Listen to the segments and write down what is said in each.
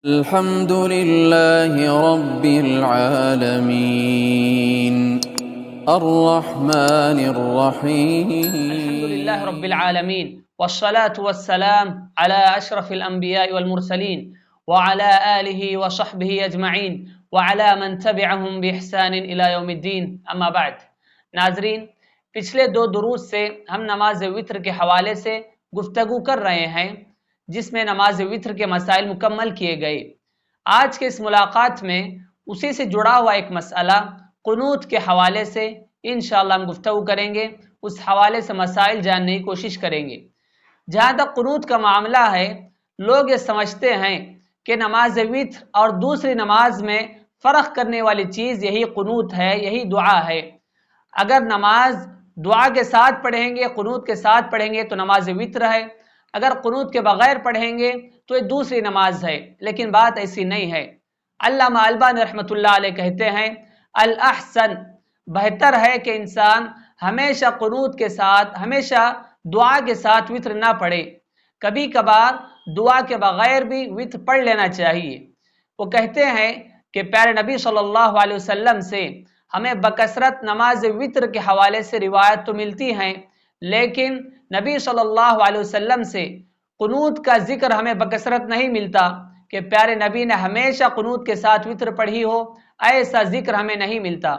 الحمد لله رب العالمين الرحمن الرحيم الحمد لله رب العالمين والصلاة والسلام على أشرف الأنبياء والمرسلين وعلى آله وصحبه أجمعين وعلى من تبعهم بإحسان إلى يوم الدين أما بعد. ناظرین، پچھلے دو دروس سے ہم نماز وتر کے حوالے سے گفتگو کر رہے ہیں جس میں نماز وتر کے مسائل مکمل کیے گئے. آج کے اس ملاقات میں اسی سے جڑا ہوا ایک مسئلہ قنوت کے حوالے سے انشاءاللہ ہم گفتگو کریں گے. اس حوالے سے مسائل جاننے کی کوشش کریں گے. جہاں تک قنوت کا معاملہ ہے، لوگ یہ سمجھتے ہیں کہ نماز وتر اور دوسری نماز میں فرق کرنے والی چیز یہی قنوت ہے، یہی دعا ہے. اگر نماز دعا کے ساتھ پڑھیں گے، قنوت کے ساتھ پڑھیں گے تو نماز وتر ہے، اگر قنوت کے بغیر پڑھیں گے تو یہ دوسری نماز ہے. لیکن بات ایسی نہیں ہے. علامہ البانی رحمۃ اللہ علیہ کہتے ہیں الاحسن، بہتر ہے کہ انسان ہمیشہ قنوت کے ساتھ، ہمیشہ دعا کے ساتھ وتر نہ پڑھے، کبھی کبھار دعا کے بغیر بھی وتر پڑھ لینا چاہیے. وہ کہتے ہیں کہ پیارے نبی صلی اللہ علیہ وسلم سے ہمیں بکثرت نماز وتر کے حوالے سے روایت تو ملتی ہیں، لیکن نبی صلی اللہ علیہ وسلم سے قنوت کا ذکر ہمیں بکثرت نہیں ملتا کہ پیارے نبی نے ہمیشہ قنوت کے ساتھ وتر پڑھی ہو، ایسا ذکر ہمیں نہیں ملتا.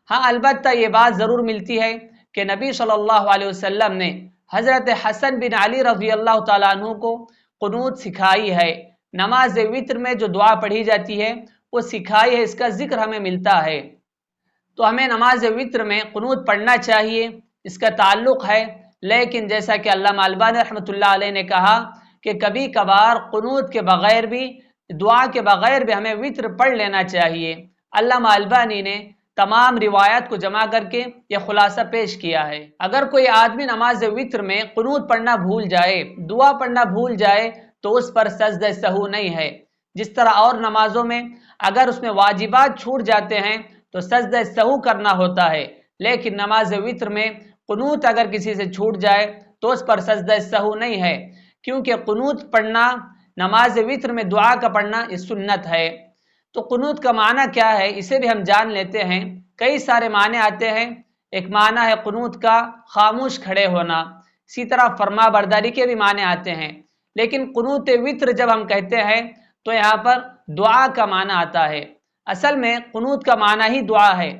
ہاں البتہ یہ بات ضرور ملتی ہے کہ نبی صلی اللہ علیہ وسلم نے حضرت حسن بن علی رضی اللہ تعالیٰ عنہ کو قنوت سکھائی ہے. نماز وتر میں جو دعا پڑھی جاتی ہے وہ سکھائی ہے، اس کا ذکر ہمیں ملتا ہے. تو ہمیں نماز وتر میں قنوت پڑھنا چاہیے، اس کا تعلق ہے. لیکن جیسا کہ علامہ البانی رحمۃ اللہ علیہ نے کہا کہ کبھی کبھار قنوت کے بغیر بھی، دعا کے بغیر بھی ہمیں وتر پڑھ لینا چاہیے. علامہ البانی نے تمام روایات کو جمع کر کے یہ خلاصہ پیش کیا ہے. اگر کوئی آدمی نماز وتر میں قنوت پڑھنا بھول جائے، دعا پڑھنا بھول جائے تو اس پر سجدہ سہو نہیں ہے. جس طرح اور نمازوں میں اگر اس میں واجبات چھوٹ جاتے ہیں تو سجدہ سہو کرنا ہوتا ہے، لیکن نماز وتر میں قنوت اگر کسی سے چھوٹ جائے تو اس پر سجدہ سہو نہیں ہے، کیونکہ قنوت پڑھنا، نماز وتر میں دعا کا پڑھنا یہ سنت ہے. تو قنوت کا معنی کیا ہے اسے بھی ہم جان لیتے ہیں. کئی سارے معنی آتے ہیں. ایک معنی ہے قنوت کا خاموش کھڑے ہونا، اسی طرح فرما برداری کے بھی معنی آتے ہیں. لیکن قنوت وتر جب ہم کہتے ہیں تو یہاں پر دعا کا معنی آتا ہے. اصل میں قنوت کا معنی ہی دعا ہے.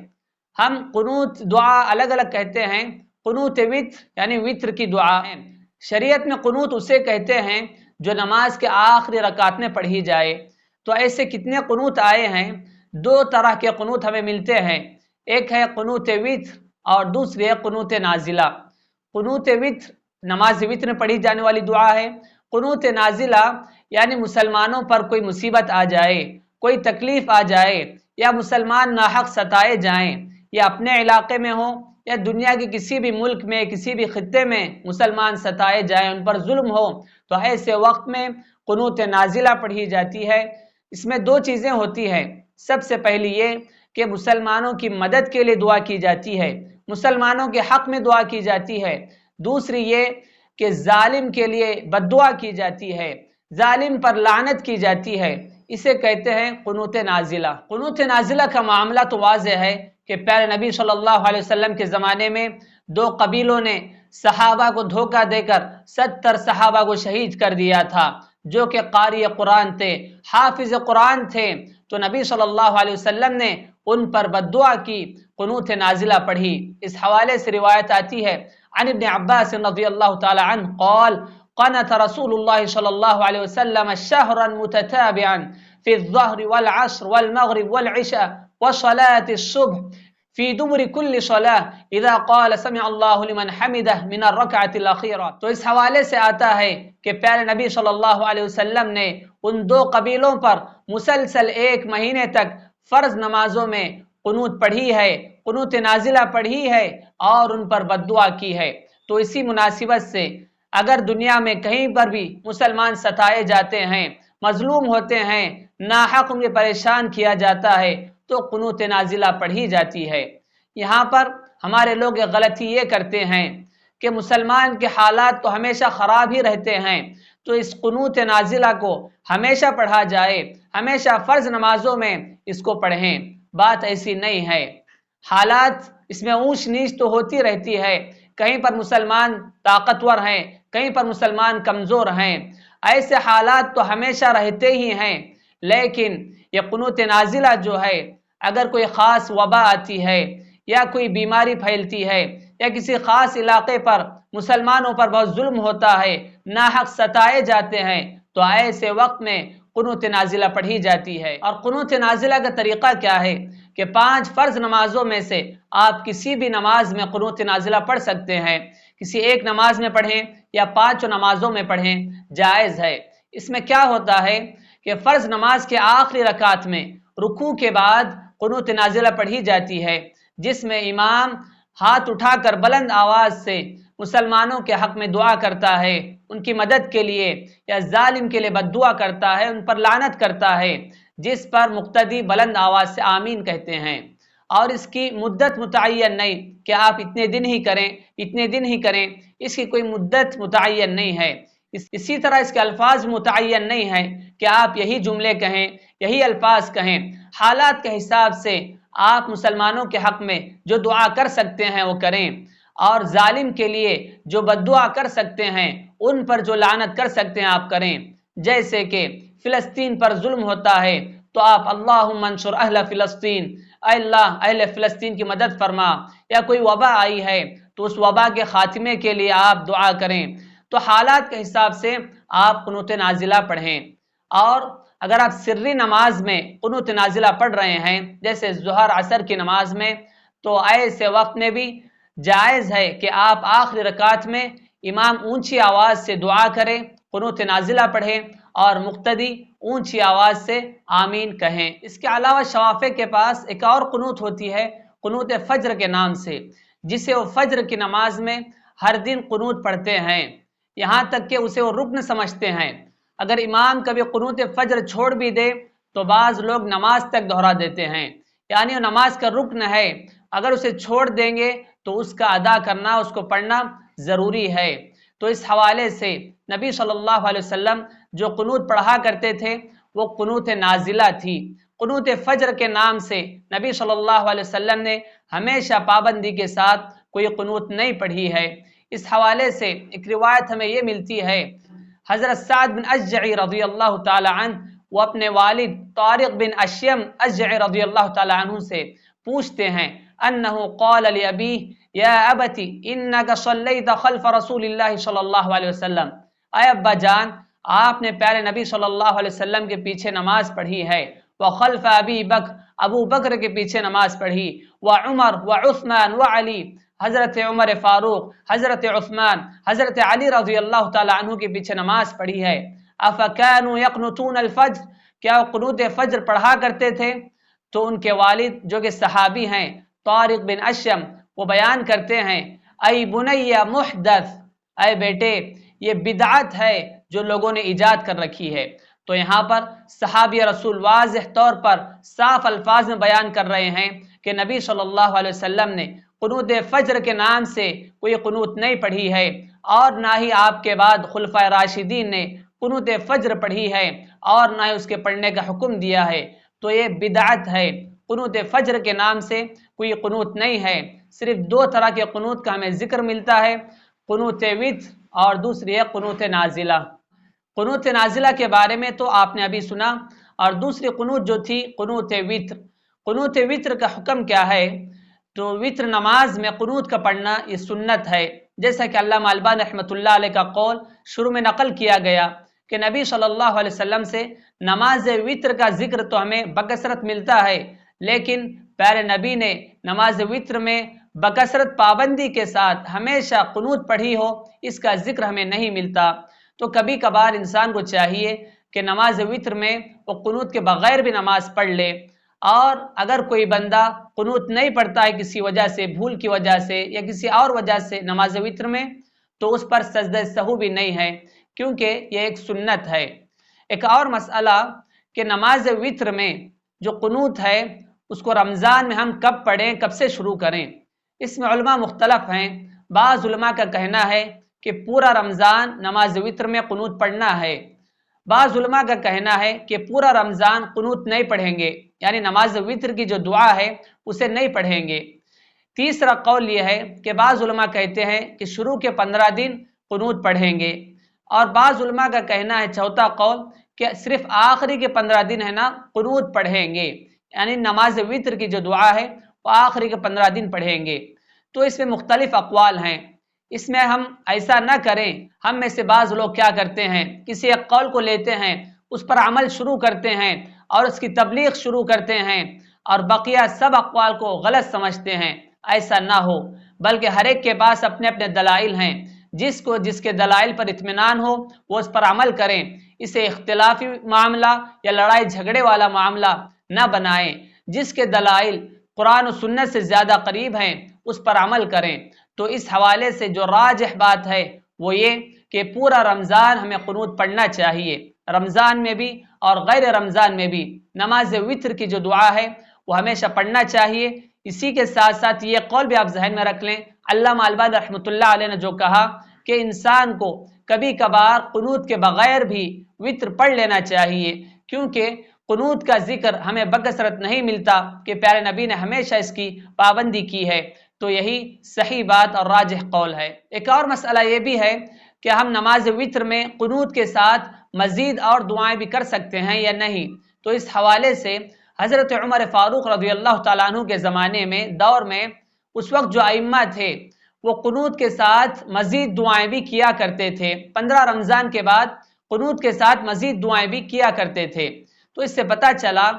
ہم قنوت دعا الگ الگ کہتے ہیں. قنوت وتر یعنی وتر کی دعا ہے. شریعت میں قنوت اسے کہتے ہیں جو نماز کے آخری رکعت میں پڑھی جائے. تو ایسے کتنے قنوت آئے ہیں؟ دو طرح کے قنوت ہمیں ملتے ہیں. ایک ہے قنوت وتر اور دوسری ہے قنوت نازلہ. قنوت وتر نماز وتر میں پڑھی جانے والی دعا ہے. قنوت نازلہ یعنی مسلمانوں پر کوئی مصیبت آ جائے، کوئی تکلیف آ جائے، یا مسلمان ناحق ستائے جائیں، یا اپنے علاقے میں ہوں یا دنیا کے کسی بھی ملک میں، کسی بھی خطے میں مسلمان ستائے جائیں، ان پر ظلم ہو، تو ایسے وقت میں قنوت نازلہ پڑھی جاتی ہے. اس میں دو چیزیں ہوتی ہیں. سب سے پہلی یہ کہ مسلمانوں کی مدد کے لیے دعا کی جاتی ہے، مسلمانوں کے حق میں دعا کی جاتی ہے. دوسری یہ کہ ظالم کے لیے بد دعا کی جاتی ہے، ظالم پر لعنت کی جاتی ہے. اسے کہتے ہیں قنوت نازلہ. قنوت نازلہ کا معاملہ تو واضح ہے کہ پیارے نبی صلی اللہ علیہ وسلم کے زمانے میں دو قبیلوں نے صحابہ کو دھوکہ دے کر 70 صحابہ کو شہید کر دیا تھا، جو کہ قاری قرآن تھے، حافظ قرآن تھے. تو نبی صلی اللہ علیہ وسلم نے ان پر بد دعا کی، قنوت نازلہ پڑھی. اس حوالے سے روایت آتی ہے عن ابن عباس رضی اللہ تعالی عنہ قال قنت رسول اللہ صلی اللہ علیہ وسلم شہرا متتابعا في الظهر والعصر والمغرب والعشاء وصلاة الصبح في دبر كل صلاة اذا قال سمع الله لمن حمده من الركعة الأخيرة. تو اس حوالے سے آتا ہے کہ پیارے نبی صلی اللہ علیہ وسلم نے ان دو قبیلوں پر مسلسل ایک مہینے تک فرض نمازوں میں قنوت پڑھی ہے، قنوت نازلہ پڑھی ہے اور ان پر بد دعا کی ہے. تو اسی مناسبت سے اگر دنیا میں کہیں پر بھی مسلمان ستائے جاتے ہیں، مظلوم ہوتے ہیں، ناحق ان کے پریشان کیا جاتا ہے تو قنوت نازلہ پڑھی جاتی ہے. یہاں پر ہمارے لوگ ایک غلطی یہ کرتے ہیں کہ مسلمان کے حالات تو ہمیشہ خراب ہی رہتے ہیں، تو اس قنوت نازلہ کو ہمیشہ پڑھا جائے، ہمیشہ فرض نمازوں میں اس کو پڑھیں۔ بات ایسی نہیں ہے، حالات اس میں اونچ نیچ تو ہوتی رہتی ہے، کہیں پر مسلمان طاقتور ہیں، کہیں پر مسلمان کمزور ہیں، ایسے حالات تو ہمیشہ رہتے ہی ہیں۔ لیکن یہ قنوت نازلہ جو ہے، اگر کوئی خاص وبا آتی ہے یا کوئی بیماری پھیلتی ہے یا کسی خاص علاقے پر مسلمانوں پر بہت ظلم ہوتا ہے، ناحق ستائے جاتے ہیں، تو ایسے وقت میں قنوت نازلہ پڑھی جاتی ہے۔ اور قنوت نازلہ کا طریقہ کیا ہے کہ 5 فرض نمازوں میں سے آپ کسی بھی نماز میں قنوت نازلہ پڑھ سکتے ہیں، کسی ایک نماز میں پڑھیں یا 5 نمازوں میں پڑھیں، جائز ہے۔ اس میں کیا ہوتا ہے کہ فرض نماز کے آخری رکعت میں رکوع کے بعد قنوت نازلہ پڑھی جاتی ہے، جس میں امام ہاتھ اٹھا کر بلند آواز سے مسلمانوں کے حق میں دعا کرتا ہے، ان کی مدد کے لیے یا ظالم کے لیے بد دعا کرتا ہے، ان پر لعنت کرتا ہے، جس پر مقتدی بلند آواز سے آمین کہتے ہیں۔ اور اس کی مدت متعین نہیں کہ آپ اتنے دن ہی کریں، اتنے دن ہی کریں، اس کی کوئی مدت متعین نہیں ہے۔ اسی طرح اس کے الفاظ متعین نہیں ہیں کہ آپ یہی جملے کہیں، یہی الفاظ کہیں۔ حالات کے حساب سے آپ مسلمانوں کے حق میں جو دعا کر سکتے ہیں وہ کریں، اور ظالم کے لیے جو بد دعا کر سکتے ہیں، ان پر جو لعنت کر سکتے ہیں آپ کریں۔ جیسے کہ فلسطین پر ظلم ہوتا ہے تو آپ اللہم انصر اہل فلسطین، اے اللہ اہل فلسطین کی مدد فرما، یا کوئی وبا آئی ہے تو اس وبا کے خاتمے کے لیے آپ دعا کریں۔ تو حالات کے حساب سے آپ قنوت نازلہ پڑھیں۔ اور اگر آپ سری نماز میں قنوت نازلہ پڑھ رہے ہیں، جیسے ظہر عصر کی نماز میں، تو ایسے وقت میں بھی جائز ہے کہ آپ آخری رکعت میں امام اونچی آواز سے دعا کریں، قنوت نازلہ پڑھیں، اور مقتدی اونچی آواز سے آمین کہیں۔ اس کے علاوہ شوافع کے پاس ایک اور قنوت ہوتی ہے، قنوت فجر کے نام سے، جسے وہ فجر کی نماز میں ہر دن قنوت پڑھتے ہیں، یہاں تک کہ اسے وہ رکن سمجھتے ہیں۔ اگر امام کبھی قنوت فجر چھوڑ بھی دے تو بعض لوگ نماز تک دہرا دیتے ہیں، یعنی وہ نماز کا رکن ہے، اگر اسے چھوڑ دیں گے تو اس کا ادا کرنا، اس کو پڑھنا ضروری ہے۔ تو اس حوالے سے نبی صلی اللہ علیہ وسلم جو قنوت پڑھا کرتے تھے وہ قنوت نازلہ تھی۔ قنوت فجر کے نام سے نبی صلی اللہ علیہ وسلم نے ہمیشہ پابندی کے ساتھ کوئی قنوت نہیں پڑھی ہے۔ اس حوالے سے ایک روایت ہمیں یہ ملتی ہے، حضرت سعد بن اشجعی رضی اللہ تعالی عنہ وہ اپنے والد طارق بن اشیم اشجعی رضی اللہ تعالی عنہ سے پوچھتے ہیں، انہ قال لابیہ یا ابتی انک صلیت خلف رسول اللہ صلی اللہ علیہ وسلم، اے ابا جان آپ نے پیارے نبی صلی اللہ علیہ وسلم کے پیچھے نماز پڑھی ہے، وخلف ابی بکر ابو بکر کے پیچھے نماز پڑھی، وعمر وعثمان وعلی حضرت عمر فاروق، حضرت عثمان، حضرت علی رضی اللہ تعالی عنہ کے پیچھے نماز پڑھی ہے، افکانوا یقنتون الفجر، کیا وہ قنوت فجر پڑھا کرتے تھے؟ تو ان کے والد جو کہ صحابی ہیں طارق بن اشم، وہ بیان کرتے ہیں، ای بنی محدث، اے بیٹے یہ بدعت ہے جو لوگوں نے ایجاد کر رکھی ہے۔ تو یہاں پر صحابی رسول واضح طور پر صاف الفاظ میں بیان کر رہے ہیں کہ نبی صلی اللہ علیہ وسلم نے قنوت فجر کے نام سے کوئی قنوت نہیں پڑھی ہے، اور نہ ہی آپ کے بعد خلفائے راشدین نے قنوت فجر پڑھی ہے، اور نہ ہی اس کے پڑھنے کا حکم دیا ہے۔ تو یہ بدعت ہے، قنوت فجر کے نام سے کوئی قنوت نہیں ہے۔ صرف 2 طرح کے قنوت کا ہمیں ذکر ملتا ہے، قنوت وتر اور دوسری ہے قنوت نازلہ۔ قنوت نازلہ کے بارے میں تو آپ نے ابھی سنا، اور دوسری قنوت جو تھی قنوت وتر۔ قنوت وتر کا حکم کیا ہے؟ تو وتر نماز میں قنوت کا پڑھنا یہ سنت ہے، جیسا کہ علامہ البانی رحمۃ اللہ علیہ کا قول شروع میں نقل کیا گیا کہ نبی صلی اللہ علیہ وسلم سے نماز وتر کا ذکر تو ہمیں بکثرت ملتا ہے، لیکن پیارے نبی نے نماز وتر میں بکثرت پابندی کے ساتھ ہمیشہ قنوت پڑھی ہو، اس کا ذکر ہمیں نہیں ملتا۔ تو کبھی کبھار انسان کو چاہیے کہ نماز وتر میں وہ قنوت کے بغیر بھی نماز پڑھ لے، اور اگر کوئی بندہ قنوت نہیں پڑھتا ہے کسی وجہ سے، بھول کی وجہ سے یا کسی اور وجہ سے نماز وتر میں، تو اس پر سجدہ سہو بھی نہیں ہے، کیونکہ یہ ایک سنت ہے۔ ایک اور مسئلہ کہ نماز وتر میں جو قنوت ہے اس کو رمضان میں ہم کب پڑھیں، کب سے شروع کریں؟ اس میں علماء مختلف ہیں۔ بعض علماء کا کہنا ہے کہ پورا رمضان نماز وتر میں قنوت پڑھنا ہے، بعض علماء کا کہنا ہے کہ پورا رمضان قنوت نہیں پڑھیں گے، یعنی نماز وطر کی جو دعا ہے اسے نہیں پڑھیں گے۔ تیسرا قول یہ ہے کہ بعض علماء کہتے ہیں کہ شروع کے 15 دن قنوت پڑھیں گے، اور بعض علماء کا کہنا ہے چوتھا قول کہ صرف آخری کے 15 دن ہے نا قنوت پڑھیں گے، یعنی نماز وطر کی جو دعا ہے وہ آخری کے 15 دن پڑھیں گے۔ تو اس میں مختلف اقوال ہیں، اس میں ہم ایسا نہ کریں۔ ہم میں سے بعض لوگ کیا کرتے ہیں، کسی ایک قول کو لیتے ہیں، اس پر عمل شروع کرتے ہیں اور اس کی تبلیغ شروع کرتے ہیں، اور بقیہ سب اقوال کو غلط سمجھتے ہیں۔ ایسا نہ ہو، بلکہ ہر ایک کے پاس اپنے اپنے دلائل ہیں، جس کے دلائل پر اطمینان ہو وہ اس پر عمل کریں۔ اسے اختلافی معاملہ یا لڑائی جھگڑے والا معاملہ نہ بنائیں۔ جس کے دلائل قرآن و سنت سے زیادہ قریب ہیں اس پر عمل کریں۔ تو اس حوالے سے جو راجح بات ہے وہ یہ کہ پورا رمضان ہمیں قنوت پڑھنا چاہیے، رمضان میں بھی اور غیر رمضان میں بھی نماز وطر کی جو دعا ہے وہ ہمیشہ پڑھنا چاہیے۔ اسی کے ساتھ ساتھ یہ قول بھی آپ ذہن میں رکھ لیں، علامہ البانی رحمۃ اللہ علیہ نے جو کہا کہ انسان کو کبھی کبھار قنوت کے بغیر بھی وطر پڑھ لینا چاہیے، کیونکہ قنوت کا ذکر ہمیں بکثرت نہیں ملتا کہ پیارے نبی نے ہمیشہ اس کی پابندی کی ہے۔ تو یہی صحیح بات اور راجح قول ہے۔ ایک اور مسئلہ یہ بھی ہے کہ ہم نماز وطر میں قنوت کے ساتھ مزید اور دعائیں بھی کر سکتے ہیں یا نہیں۔ تو اس حوالے سے حضرت عمر فاروق رضی اللہ تعالیٰ عنہ کے زمانے میں، دور میں، اس وقت جو ائمہ تھے وہ قنوت کے ساتھ مزید دعائیں بھی کیا کرتے تھے۔ 15 رمضان کے بعد قنوت کے ساتھ مزید دعائیں بھی کیا کرتے تھے۔ تو اس سے پتہ چلا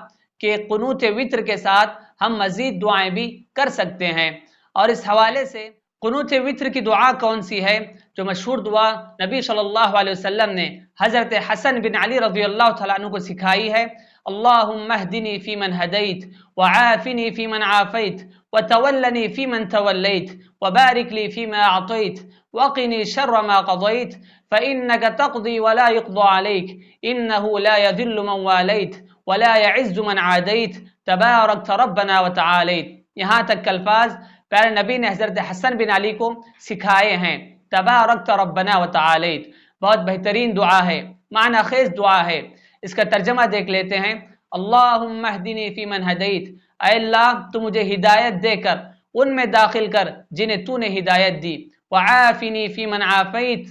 کہ قنوت وطر کے ساتھ ہم مزید دعائیں بھی کر سکتے ہیں۔ اور اس حوالے سے قنوت وطر کی دعا کون سی ہے؟ جو مشہور دعا نبی صلی اللہ علیہ وسلم نے حضرت حسن بن علی رضی اللہ تعالیٰ عنہ کو سکھائی ہے، اللہم اہدنی فی من ہدیت وعافنی فی من عافیت وتولنی فی من تولیت وبارک لی فی ما اعطیت وقنی شر ما قضیت فإنک تقضی ولا یقضى علیک انہ لا یذل من والیت ولا یعز من عادیت تبارکت ربنا وتعالیت۔ یہاں تک الفاظ پیارے نبی نے حضرت حسن بن علی کو سکھائے ہیں۔ تبارکت ربنا وتعالیت بہت بہترین دعا ہے، معنی خیز دعا ہے۔ اس کا ترجمہ دیکھ لیتے ہیں، اللہم اہدنی فی من ہدیت، اے اللہ تو مجھے ہدایت دے کر ان میں داخل کر جنہیں تو نے ہدایت دی، وعافنی فی من عافیت،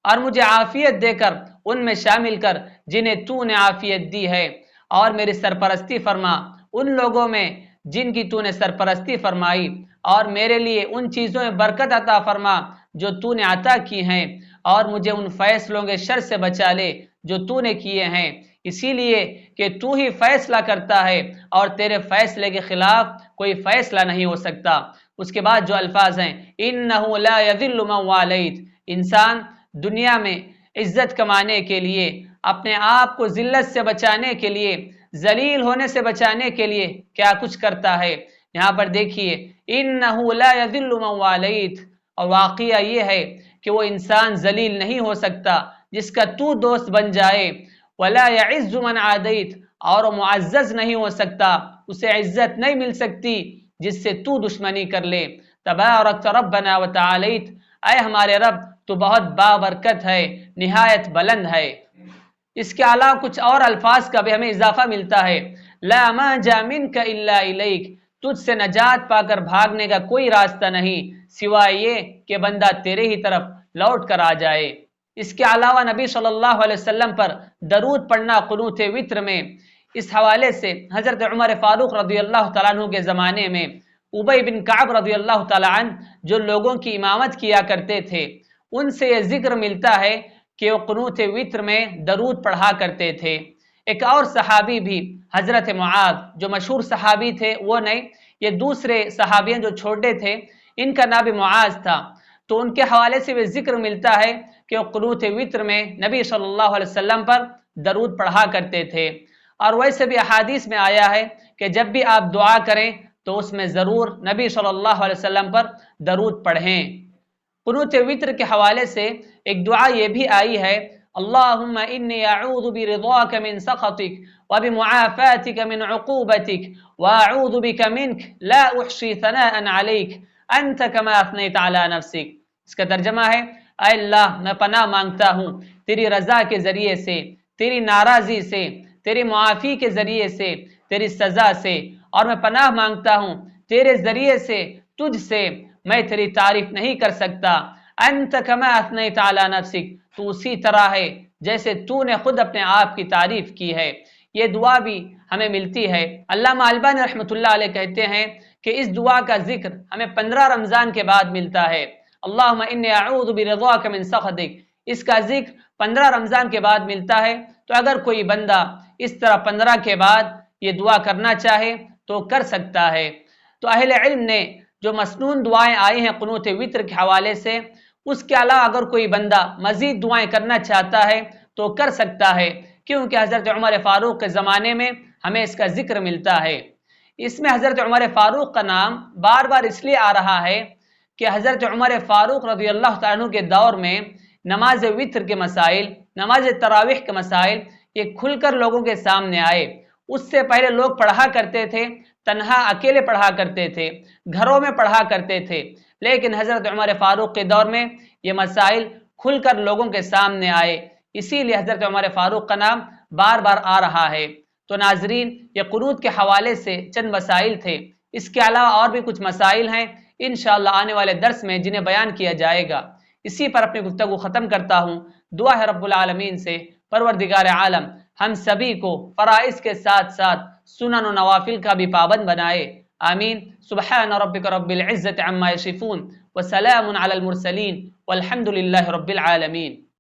اور مجھے عافیت دے کر ان میں شامل کر جنہیں تو نے عافیت دی ہے، اور میری سرپرستی فرما ان لوگوں میں جن کی تو نے سرپرستی فرمائی، اور میرے لیے ان چیزوں میں برکت عطا فرما جو تو نے عطا کی ہیں، اور مجھے ان فیصلوں کے شر سے بچا لے جو تو نے کیے ہیں، اسی لیے کہ تو ہی فیصلہ کرتا ہے اور تیرے فیصلے کے خلاف کوئی فیصلہ نہیں ہو سکتا۔ اس کے بعد جو الفاظ ہیں، انہ لا یذل من والیت، انسان دنیا میں عزت کمانے کے لیے، اپنے آپ کو ذلت سے بچانے کے لیے، ذلیل ہونے سے بچانے کے لیے کیا کچھ کرتا ہے۔ یہاں پر دیکھیے، انہ لا یذل من والیت، اور واقعہ یہ ہے کہ وہ انسان ذلیل نہیں ہو سکتا جس کا تو دوست بن جائے، ولا یعز من عادیت، اور وہ معزز نہیں ہو سکتا، اسے عزت نہیں مل سکتی جس سے تو دشمنی کر لے۔ تبارکت ربنا وتعالیت، اے ہمارے رب تو بہت بابرکت ہے، نہایت بلند ہے۔ اس کے علاوہ کچھ اور الفاظ کا بھی ہمیں اضافہ ملتا ہے، لا مانجا منک الا الیک، تجھ سے نجات پا کر بھاگنے کا کوئی راستہ نہیں سوائے یہ کہ بندہ تیرے ہی طرف لوٹ کر آ جائے۔ اس کے علاوہ نبی صلی اللہ علیہ وسلم پر درود پڑھنا قنوت وطر میں، اس حوالے سے حضرت عمر فاروق رضی اللہ تعالیٰ عنہ کے زمانے میں ابی بن کعب رضی اللہ تعالیٰ عنہ جو لوگوں کی امامت کیا کرتے تھے، ان سے یہ ذکر ملتا ہے کہ وہ قنوت وطر میں درود پڑھا کرتے تھے۔ ایک اور صحابی بھی حضرت معاذ جو مشہور صحابی تھے، وہ نہیں، یہ دوسرے صحابیوں جو چھوٹے تھے، ان کا نام بھی معاذ تھا، تو ان کے حوالے سے بھی ذکر ملتا ہے کہ وہ قنوت وطر میں نبی صلی اللہ علیہ وسلم پر درود پڑھا کرتے تھے۔ اور ویسے بھی احادیث میں آیا ہے کہ جب بھی آپ دعا کریں تو اس میں ضرور نبی صلی اللہ علیہ وسلم پر درود پڑھیں۔ قنوت وطر کے حوالے سے ایک دعا یہ بھی آئی ہے، اللہم انی اعوذ برضاک من سخطک وبمعافاتک من عقوبتک واعوذ بک منک لا احصی ثناء علیک انت کما اثنیت علی نفسک۔ اس کا ترجمہ ہے، اے اللہ میں پناہ مانگتا ہوں تیری رضا کے ذریعے سے تیری ناراضی سے، تیری معافی کے ذریعے سے، تیری سزا سے، اور میں پناہ مانگتا ہوں تیرے ذریعے سے، تجھ سے میں تیری تعریف نہیں کر سکتا۔ انت کما اثنیت علی نفسک، تو اسی طرح ہے جیسے تو نے خود اپنے آپ کی تعریف کی ہے۔ یہ دعا بھی ہمیں ملتی ہے۔ علامہ البانی رحمۃ اللہ علیہ کہتے ہیں کہ اس دعا کا ذکر ہمیں 15 رمضان کے بعد ملتا ہے۔ اللہم انی اعوذ برضاک من سخطک، اس کا ذکر 15 رمضان کے بعد ملتا ہے۔ تو اگر کوئی بندہ اس طرح 15 کے بعد یہ دعا کرنا چاہے تو کر سکتا ہے۔ تو اہل علم نے جو مسنون دعائیں آئی ہیں قنوت وتر کے حوالے سے، اس کے علاوہ اگر کوئی بندہ مزید دعائیں کرنا چاہتا ہے تو کر سکتا ہے، کیونکہ حضرت عمر فاروق کے زمانے میں ہمیں اس کا ذکر ملتا ہے۔ اس میں حضرت عمر فاروق کا نام بار بار اس لیے آ رہا ہے کہ حضرت عمر فاروق رضی اللہ تعالیٰ عنہ کے دور میں نماز وتر کے مسائل، نماز تراویح کے مسائل یہ کھل کر لوگوں کے سامنے آئے۔ اس سے پہلے لوگ پڑھا کرتے تھے، تنہا اکیلے پڑھا کرتے تھے، گھروں میں پڑھا کرتے تھے، لیکن حضرت عمر فاروق کے دور میں یہ مسائل کھل کر لوگوں کے سامنے آئے، اسی لیے حضرت عمر فاروق کا نام بار بار آ رہا ہے۔ تو ناظرین، یہ قنوت کے حوالے سے چند مسائل تھے، اس کے علاوہ اور بھی کچھ مسائل ہیں انشاءاللہ آنے والے درس میں جنہیں بیان کیا جائے گا۔ اسی پر اپنی گفتگو ختم کرتا ہوں۔ دعا ہے رب العالمین سے پروردگار عالم ہم سبھی کو فرائض کے ساتھ ساتھ سنن و نوافل کا بھی پابند بنائے، آمین۔ سبحان ربک رب العزت عما یصفون وسلام علی المرسلین والحمد للہ رب العالمین۔